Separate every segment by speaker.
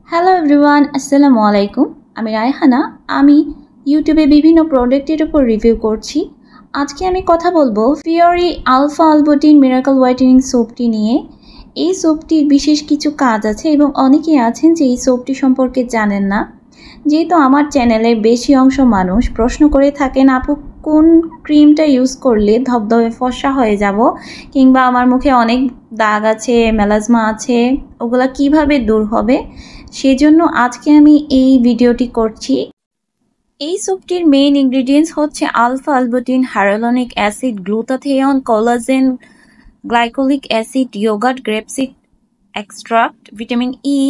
Speaker 1: Hello everyone, আসসালামু আলাইকুম। আমি রায়হানা। আমি ইউটিউবে বিভিন্ন প্রোডাক্টের উপর রিভিউ করছি। আজকে আমি কথা বলবো ফিওরি আলফা আলবুটিন মিরাকল হোয়াইটেনিং সোপটি নিয়ে। এই সোপটির বিশেষ কিছু কাজ আছে এবং অনেকেই আছেন যে এই সোপটি সম্পর্কে জানেন না। যেহেতু আমার চ্যানেলের বেশি অংশ মানুষ প্রশ্ন করে থাকেন, আপু কোন ক্রিমটা ইউজ করলে ধবধবে ফর্সা হয়ে যাব, কিংবা আমার মুখে অনেক দাগ আছে, মেলাজমা আছে, ওগুলা কিভাবে দূর হবে। সেজন্য আজকে আমি এই ভিডিওটি করছি। এই সোপটির মেইন ইনগ্রিডিয়েন্টস হচ্ছে alpha arbutin, hyaluronic acid, glutathione, collagen, glycolic acid, yogurt, grapeseed extract, vitamin E.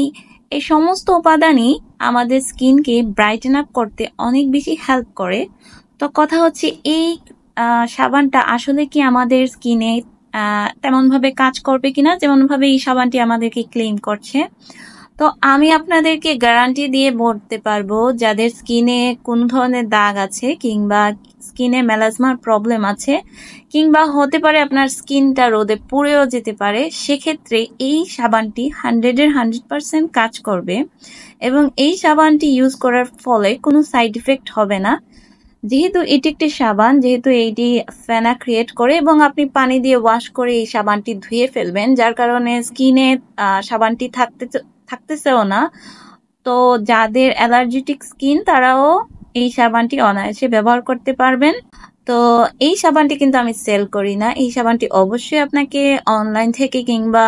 Speaker 1: এই সমস্ত উপাদানই আমাদের স্কিনকে ব্রাইটেন আপ করতে অনেক বেশি হেল্প করে। তো কথা হচ্ছে এই সাবানটা আসলে কি আমাদের স্কিনে তেমনভাবে কাজ করবে কিনা যেমনভাবে এই সাবানটি আমাদেরকে ক্লেম করছে। তো আমি আপনাদেরকে গ্যারান্টি দিয়ে বলতে পারবো, যাদের স্কিনে কোন ধরনের দাগ আছে, কিংবা স্কিনে মেলাজমার প্রবলেম আছে, কিংবা হতে পারে আপনার স্কিনটা রোদে পুড়েও যেতে পারে, সেক্ষেত্রে এই সাবানটি 100% কাজ করবে। এবং এই সাবানটি ইউজ করার ফলে কোনো সাইড ইফেক্ট হবে না। যেহেতু এটি একটি সাবান, যেহেতু এইটি ফেনা ক্রিয়েট করে এবং আপনি পানি দিয়ে ওয়াশ করে এই সাবানটি ধুয়ে ফেলবেন, যার কারণে স্কিনে সাবানটি থাকতেছেও না। তো যাদের অ্যালার্জেটিক স্কিন তারাও এই সাবানটি অনায়াসে ব্যবহার করতে পারবেন। তো এই সাবানটি কিন্তু আমি সেল করি না। এই সাবানটি অবশ্যই আপনাকে অনলাইন থেকে কিংবা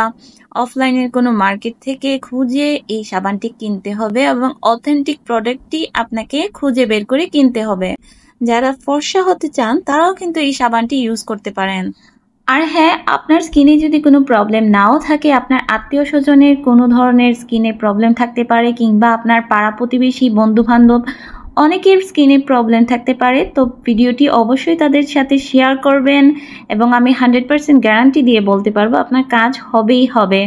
Speaker 1: অফলাইনের কোনো মার্কেট থেকে খুঁজে এই সাবানটি কিনতে হবে এবং অথেন্টিক প্রোডাক্টটি আপনাকে খুঁজে বের করে কিনতে হবে। যারা ফর্সা হতে চান তারাও কিন্তু এই সাবানটি ইউজ করতে পারেন। আর হ্যাঁ, আপনার স্কিনে যদি কোনো প্রবলেম নাও থাকে, আপনার আত্মীয় স্বজনের কোনো ধরনের স্কিনে প্রবলেম থাকতে পারে, কিংবা আপনার পাড়া প্রতিবেশী, বন্ধু বান্ধব অনেকের স্কিনে প্রবলেম থাকতে পারে, তো ভিডিওটি অবশ্যই তাদের সাথে শেয়ার করবেন এবং আমি 100% গ্যারান্টি দিয়ে বলতে পারবো আপনার কাজ হবেই হবে।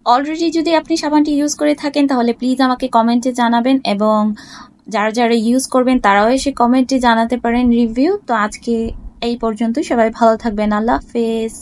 Speaker 1: অলরেডি যদি আপনি সাবানটি ইউজ করে থাকেন তাহলে প্লিজ আমাকে কমেন্টে জানাবেন, এবং যারা যারা ইউজ করবেন তারাও এসে কমেন্টে জানাতে পারেন রিভিউ। তো আজকে এই পর্যন্ত, সবাই ভালো থাকবেন। আল্লাহ হাফেজ।